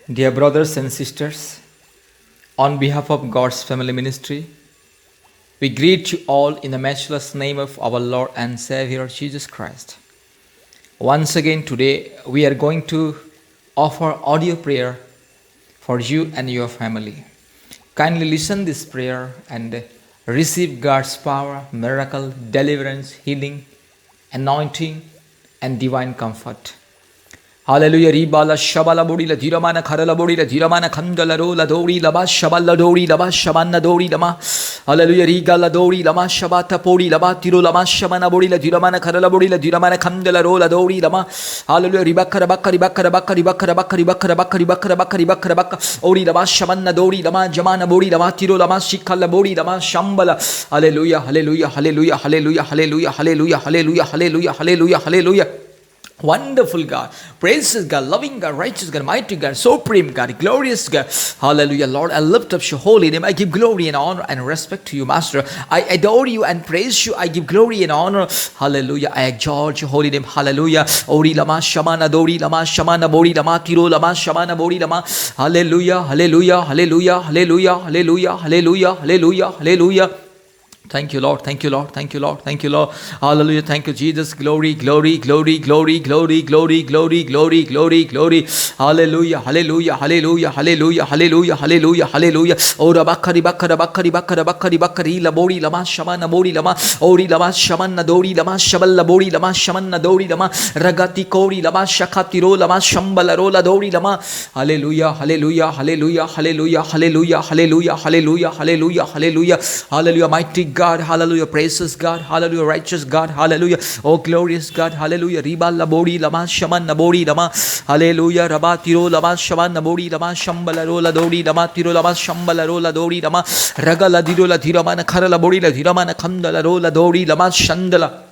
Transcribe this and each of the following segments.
Dear brothers and sisters, on behalf of God's Family Ministry, we greet you all in the matchless name of our Lord and Savior Jesus Christ. Once again, today we are going to offer audio prayer for you and your family. Kindly listen this prayer and receive God's power, miracle, deliverance, healing, anointing, and divine comfort. Hallelujah. Ribala shabala bodi la dhiramana kharala bodi la dhiramana khandala ro la dori la ba shabala dori la ba shabana dori la ma. Hallelujah. Rigala dori la ma shabata pori la ba tiro la ma shabana bodi la dhiramana kharala bodi la dhiramana khandala ro la dori la ma. Hallelujah. Ribakara bakari bakara bakari bakara bakari bakara bakari bakara bakari bakara bakara ori la ba shabana dori la ma jamana bodi la ma tiro la ma shikala bodi la ma shambala. Hallelujah. Hallelujah. Hallelujah. Hallelujah. Hallelujah. Hallelujah. Hallelujah. Hallelujah. Hallelujah. Hallelujah. Wonderful God, praises God, loving God, righteous God, mighty God, supreme God, glorious God. Hallelujah. Lord, I lift up your holy name. I give glory and honor and respect to you, Master. I adore you and praise you. I give glory and honor. Hallelujah. I exalt your holy name. Hallelujah. Ori lama shamana dori lama shamana bori lama tiro lama shamana bori lama. Hallelujah. Hallelujah. Hallelujah. Hallelujah. Hallelujah. Hallelujah. Hallelujah. Hallelujah. Thank you, Lord. Thank you, Lord. Thank you, Lord. Thank you, Lord. Hallelujah. Thank you, Jesus. Glory, glory, glory, glory, glory, glory, glory, glory, glory, glory. Hallelujah. Hallelujah. Hallelujah. Hallelujah. Hallelujah. Hallelujah. Hallelujah. Ora bakari bakara bakari bakara bakari bakari la bori lama shamana bori lama ori lama shamana dori lama shaballa bori lama shamana dori lama ragati kori lama shakati ro lama shambala rola dori lama. Hallelujah. Hallelujah. Hallelujah. Hallelujah. Hallelujah. Hallelujah. Hallelujah. Hallelujah. Hallelujah. Hallelujah. Mighty God, hallelujah, praises God, hallelujah, righteous God, hallelujah, oh glorious God, hallelujah, riba labori lama shaman nabori lama, hallelujah, rabatiro lama shaman nabori lama, shambala rola dori lama, tiro lama, shambala rola dori lama, ragala diro la dhiramana kharala bori la dhiramana khandala rola dori lama, shandala.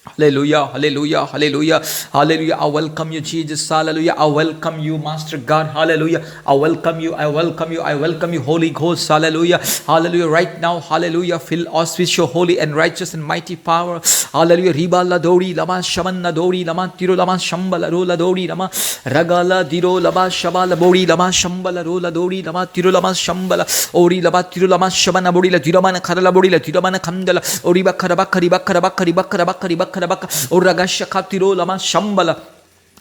Hallelujah, hallelujah, hallelujah, hallelujah. I welcome you, Jesus. Hallelujah. I welcome you, Master God. Hallelujah. I welcome you, I welcome you, I welcome you, Holy Ghost. Hallelujah. Hallelujah. Right now, hallelujah. Fill us with your holy and righteous and mighty power. Hallelujah. Riba la dori lama shamanna dori lama tiro lama shambala rola dori lama ragala diro lama shabala bori lama shambala rola dori lama tiro lama shambala ori lama tiro lama shabana bori la tiro mana kharala bori la tiro mana khandala ori bakara bakari bakara bakari bakara bakari bakara Uragasha katiro lama shambala.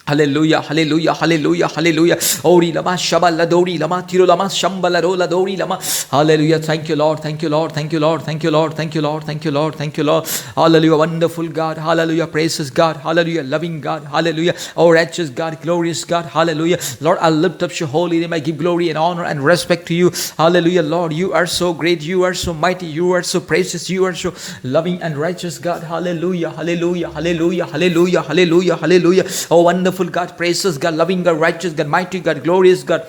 Hallelujah, hallelujah, hallelujah, hallelujah. Ori lama shabala dori lama tiro lama shambala rola dori lama. Hallelujah. Thank you, Lord. Thank you, Lord. Thank you, Lord. Thank you, Lord. Thank you, Lord. Thank you, Lord. Thank you, Lord. Hallelujah. Wonderful God. Hallelujah. Praises God. Hallelujah. Loving God. Hallelujah. Oh, righteous God. Glorious God. Hallelujah. Lord, I lift up your holy name. I give glory and honor and respect to you. Hallelujah. Lord, you are so great. You are so mighty. You are so precious. You are so loving and righteous God. Hallelujah. Hallelujah. Hallelujah. Hallelujah. Hallelujah. Hallelujah. Oh, wonderful God, praises God, loving God, righteous God, mighty God, glorious God.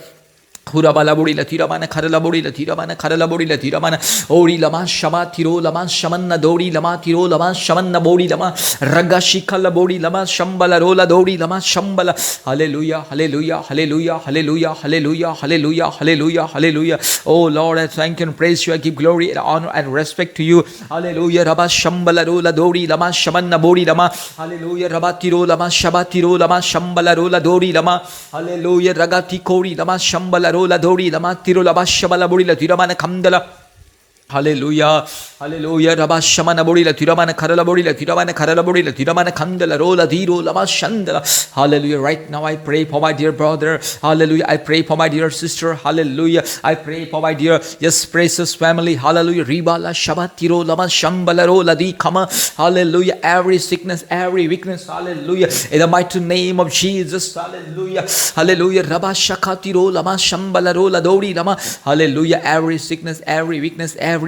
Hurabala bori la tiramana kharala bori la tiramana kharala bori la tiramana ori lama shama tiro lama shamanna dori lama tiro lama shamanna bori lama ragashi kala bori lama shambala rola dori lama shambala. Hallelujah, hallelujah, hallelujah, hallelujah, hallelujah, hallelujah, hallelujah, hallelujah. Oh Lord, I thank you and praise you. I give glory and honor and respect to you. Hallelujah. Rabba shambala rola dori lama shamanna bori lama. Hallelujah. Rabba tiro lama shabatiro lama shambala rola dori lama. Hallelujah. Ragati kori lama shambala rola dori lama tiro lama shabala bori la tiramana khamdala. Hallelujah, hallelujah. Rabba shamana bori la tiramana kharala bori la tiramana kharala bori la tiramana khandala rola diro lama shandala. Hallelujah. Right now I pray for my dear brother. Hallelujah. I pray for my dear sister. Hallelujah. I pray for my dear, yes, precious family. Hallelujah. Riba la shabatiro lama shambala rola di kama. Hallelujah. Every sickness, every weakness. Hallelujah. In the mighty name of Jesus. Hallelujah. Hallelujah. Rabba shakatiro lama shambala rola dori lama. Hallelujah. Every sickness, every weakness, every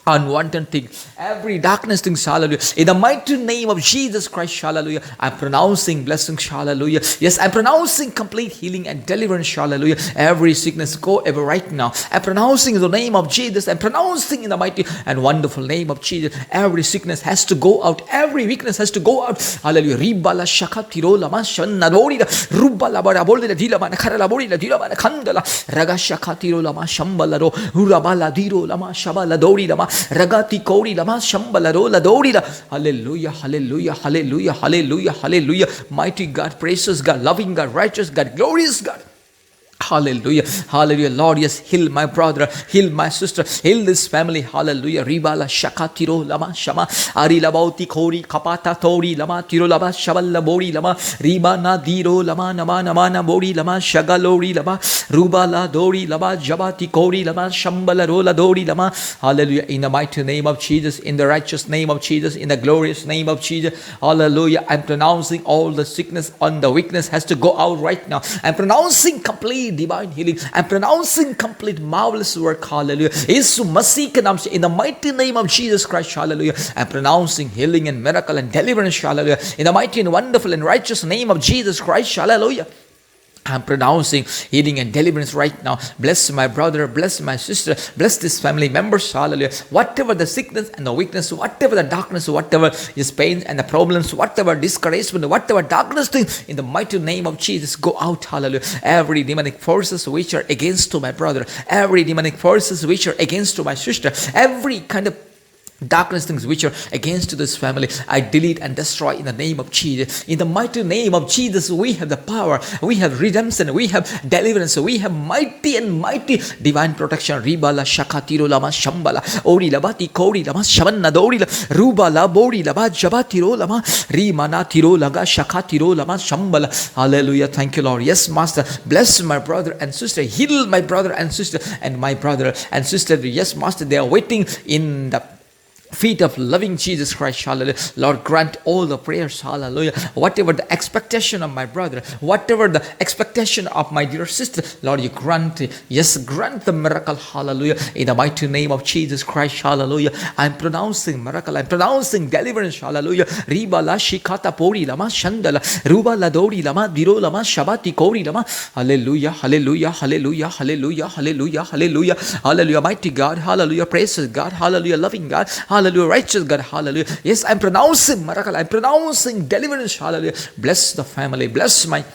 unwanted thing, every darkness thing, hallelujah. In the mighty name of Jesus Christ, hallelujah. I'm pronouncing blessings, hallelujah. Yes, I'm pronouncing complete healing and deliverance, hallelujah. Every sickness go ever right now. I'm pronouncing in the name of Jesus. I'm pronouncing in the mighty and wonderful name of Jesus. Every sickness has to go out. Every weakness has to go out. Hallelujah. Ribala shakatiro lama shanna dorida rubala bara bolida dila mana kharala borida dila mana khandala ragashakatiro lama shambala ro urabala diro lama shabala dori lama ragati kori lama shambala rola dori la. Hallelujah, hallelujah, hallelujah, hallelujah, hallelujah. Mighty God, precious God, loving God, righteous God, glorious God. Hallelujah. Hallelujah. Lord, yes, heal my brother, heal my sister, heal this family. Hallelujah. Ribala shakatiro lama shama. Ari labauti kori kapata tori lama tiro lama shaballa bori lama. Riba na diro lama nama nama na bori lama shagalori lama. Rubala dori lama jabati kori lama shambala rola dori lama. Hallelujah. In the mighty name of Jesus, in the righteous name of Jesus, in the glorious name of Jesus. Hallelujah. I'm pronouncing all the sickness on the weakness has to go out right now. I'm pronouncing complete divine healing. I'm pronouncing complete marvelous work. Hallelujah. Yesu Masih ke naam se, in the mighty name of Jesus Christ. Hallelujah. I'm pronouncing healing and miracle and deliverance. Hallelujah. In the mighty and wonderful and righteous name of Jesus Christ. Hallelujah. I'm pronouncing healing and deliverance right now. Bless my brother, bless my sister, bless this family members. Hallelujah. Whatever the sickness and the weakness, whatever the darkness, whatever is pain and the problems, whatever discouragement, whatever darkness thing, in the mighty name of Jesus, go out. Hallelujah. Every demonic forces which are against to my brother, every demonic forces which are against to my sister, every kind of darkness things which are against this family, I delete and destroy in the name of Jesus. In the mighty name of Jesus, we have the power, we have redemption, we have deliverance, we have mighty and mighty divine protection. Ribala shakatiro lama shambala ori labati kori lama shabanna dori rubala bori laba jabatiro lama rimana tiro laga shakatiro lama shambala. Hallelujah. Thank you, Lord. Yes, Master. Bless my brother and sister. Heal my brother and sister, and my brother and sister. Yes, Master. They are waiting in the feet of loving Jesus Christ. Hallelujah. Lord, grant all the prayers. Hallelujah. Whatever the expectation of my brother, whatever the expectation of my dear sister, Lord, you grant, yes, grant the miracle. Hallelujah. In the mighty name of Jesus Christ. Hallelujah. I'm pronouncing miracle. I'm pronouncing deliverance. Hallelujah. Riba la shikata pori lama shandala ruba la dori lama diro lama shabati kori lama. Hallelujah. Hallelujah. Hallelujah. Hallelujah. Hallelujah. Hallelujah. Hallelujah. Mighty God. Hallelujah. Praises God. Hallelujah. Loving God. Hallelujah. Righteous God. Hallelujah. Yes, I'm pronouncing miracle. I'm pronouncing deliverance. Hallelujah. Bless the family. Bless my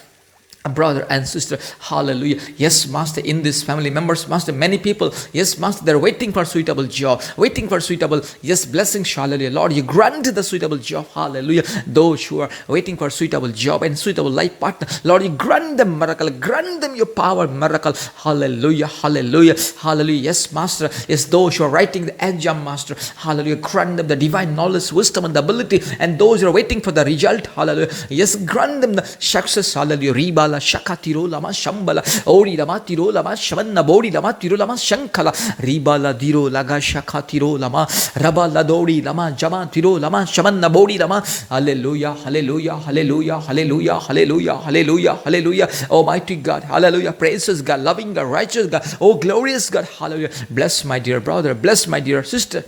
brother and sister. Hallelujah. Yes, Master, in this family members, Master, many people, yes, Master, they're waiting for suitable job, waiting for suitable, yes, blessings. Hallelujah. Lord, you grant the suitable job. Hallelujah. Those who are waiting for suitable job and suitable life partner, Lord, you grant them miracle, grant them your power miracle. Hallelujah. Hallelujah. Hallelujah. Yes, Master. Yes, those who are writing the exam, Master, hallelujah, grant them the divine knowledge, wisdom, and the ability. And those who are waiting for the result, hallelujah, yes, grant them the success. Hallelujah. Ribala shakatiro lama shambala ori lama tiro lama shamanna bori lama tiro lama shankala ribala diro laga shakatiro lama rabala dori lama jama tiro lama shamanna bori lama. Hallelujah. Hallelujah. Hallelujah. Hallelujah. Hallelujah. Hallelujah. Hallelujah. Almighty God. Hallelujah. Praises God. Loving God. Righteous God. Oh, glorious God. Hallelujah. Bless my dear brother. Bless my dear sister.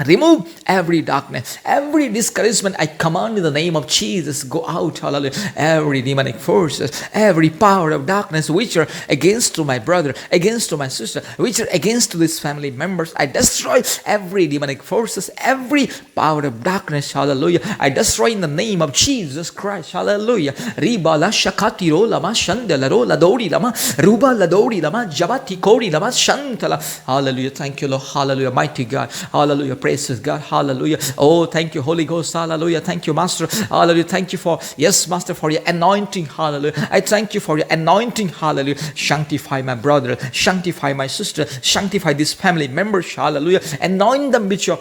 Remove every darkness, every discouragement. I command in the name of Jesus, go out. Hallelujah. Every demonic forces, every power of darkness which are against to my brother, against to my sister, which are against to these family members, I destroy every demonic forces, every power of darkness. Hallelujah. I destroy in the name of Jesus Christ. Hallelujah. Riba la shakati ro lama shandala ro la dori lama ruba la dori lama jabati kori lama shantala. Hallelujah. Thank you, Lord. Hallelujah. Mighty God. Hallelujah. Praises God. Hallelujah. Oh, thank you, Holy Ghost. Hallelujah. Thank you, Master. Hallelujah. Thank you for, yes, Master, for your anointing. Hallelujah. I thank you for your anointing. Hallelujah. Sanctify my brother. Sanctify my sister. Sanctify this family members. Hallelujah. Anoint them with your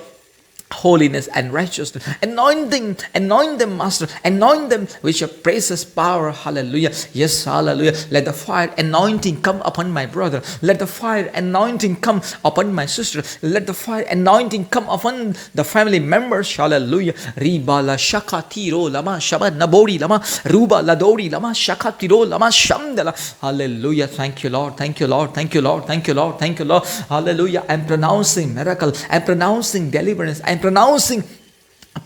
holiness and righteousness. Anoint them, Master. Anoint them with your praises, power. Hallelujah. Yes, hallelujah. Let the fire anointing come upon my brother. Let the fire anointing come upon my sister. Let the fire anointing come upon the family members. Hallelujah. Riba la shakatiro lama shabat nabori lama ruba ladori lama shakatiro lama shamdala. Hallelujah. Thank you, Lord. Thank you, Lord. Thank you, Lord. Thank you, Lord. Thank you, Lord. Hallelujah. I'm pronouncing miracle. I'm pronouncing deliverance. I'm pronouncing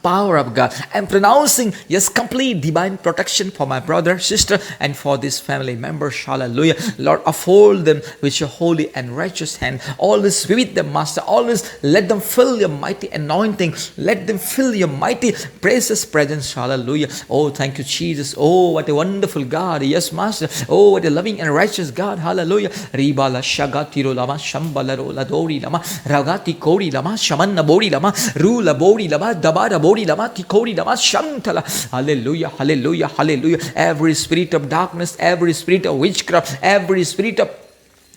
power of God. I'm pronouncing, yes, complete divine protection for my brother, sister, and for this family members. Hallelujah. Lord, afford them with your holy and righteous hand. Always be with them, Master. Always let them feel your mighty anointing. Let them feel your mighty precious presence. Hallelujah. Oh, thank you, Jesus. Oh, what a wonderful God. Yes, Master. Oh, what a loving and righteous God. Hallelujah. Riba la shagatiro lama shambala ro la dori lama ragati kori lama shamanna bori lama ru la bori lama dabara Rabala Bodi Lama Tikori Lama Shantala. Hallelujah, hallelujah, hallelujah. Every spirit of darkness, every spirit of witchcraft, every spirit of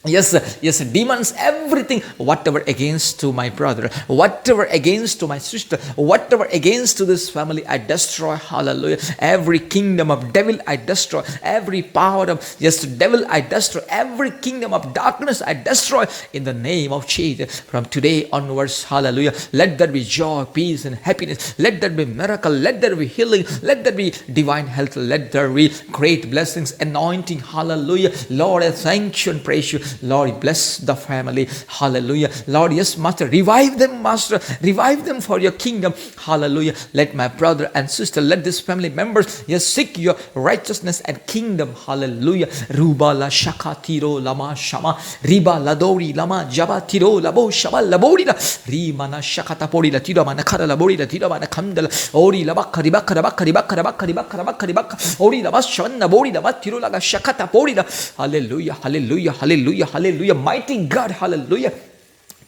yes, demons, everything, whatever against to my brother, whatever against to my sister, whatever against to this family, I destroy. Hallelujah. Every kingdom of devil I destroy, every power of devil I destroy, every kingdom of darkness I destroy in the name of Jesus. From today onwards, hallelujah, let there be joy, peace and happiness, let there be miracle, let there be healing, let there be divine health, let there be great blessings, anointing. Hallelujah. Lord, I thank you and praise you. Lord, bless the family. Hallelujah. Lord, yes, Master, revive them, Master. Revive them for your kingdom. Hallelujah. Let my brother and sister, let this family members, yes, seek your righteousness and kingdom. Hallelujah. Ruba la shakatiro lama shama. Riba ladori lama jabatiro labo shaba labori la. Rimana shakatapori la tira mana kara labori la tira mana kandala. Ori la bakka ribakka ribakka ribakka ribakka ribakka ribakka ribakka. Ori la bashanna bori la batiro la shakatapori la. Hallelujah. Hallelujah. Hallelujah. Hallelujah. Mighty God. Hallelujah.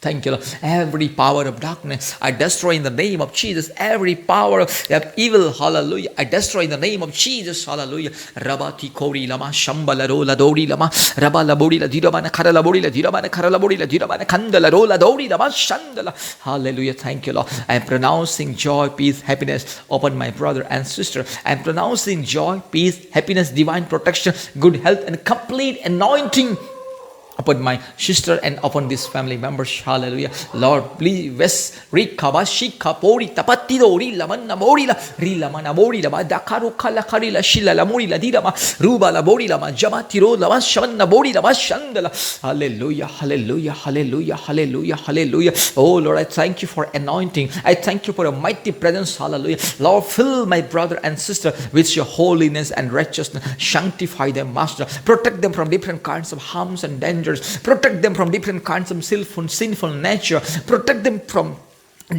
Thank you, Lord. Every power of darkness, I destroy in the name of Jesus. Every power of evil, hallelujah, I destroy in the name of Jesus, hallelujah. Rabati kori lama shambala rola dori lama rabala bori la dirabana karala bori la dirabana karala bori la dirabana kandala rola dori lama shandala. Hallelujah. Thank you, Lord. I am pronouncing joy, peace, happiness upon my brother and sister. I am pronouncing joy, peace, happiness, divine protection, good health, and complete anointing upon my sister and upon this family members. Hallelujah. Lord, please wes rikaba shika pori tapatido rila manna morila rila mana morila ma dakaru kala karila shila la morila dirama ruba la morila ma jamatiro la shanna morila ma shandala. Hallelujah. Hallelujah. Hallelujah. Hallelujah. Hallelujah. Oh Lord, I thank you for anointing. I thank you for a mighty presence. Hallelujah. Lord, fill my brother and sister with your holiness and righteousness. Sanctify them, Master. Protect them from different kinds of harms and dangers. Protect them from different kinds of sinful nature. Protect them from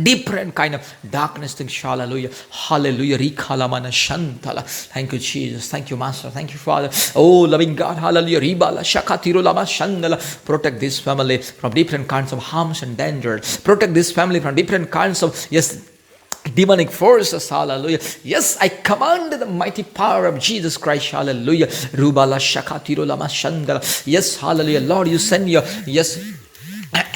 different kind of darkness things. Hallelujah. Hallelujah. Rikalamana shantala. Thank you, Jesus. Thank you, Master. Thank you, Father. Oh, loving God. Hallelujah. Ribala shakatiro lama shandala. Protect this family from different kinds of harms and dangers. Protect this family from different kinds of demonic forces. Hallelujah. Yes, I command the mighty power of Jesus Christ. Hallelujah. Rubala shakatiro lama shandala. Yes, hallelujah. Lord, you send your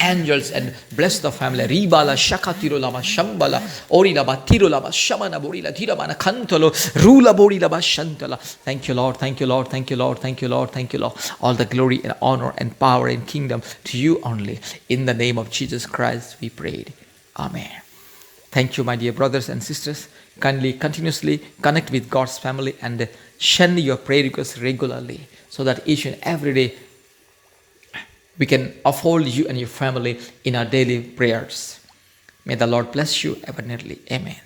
angels and bless the family. Ribala shakatiro lama shambala ori lama tiro lama shamana bori la tira mana kantolo rula bori lama shantala. Thank you, Lord. Thank you, Lord. Thank you, Lord. Thank you, Lord. Thank you, Lord. All the glory and honor and power and kingdom to you only. In the name of Jesus Christ we prayed. Amen. Thank you, my dear brothers and sisters. Kindly, continuously connect with God's family and send your prayer requests regularly so that each and every day we can uphold you and your family in our daily prayers. May the Lord bless you abundantly. Amen.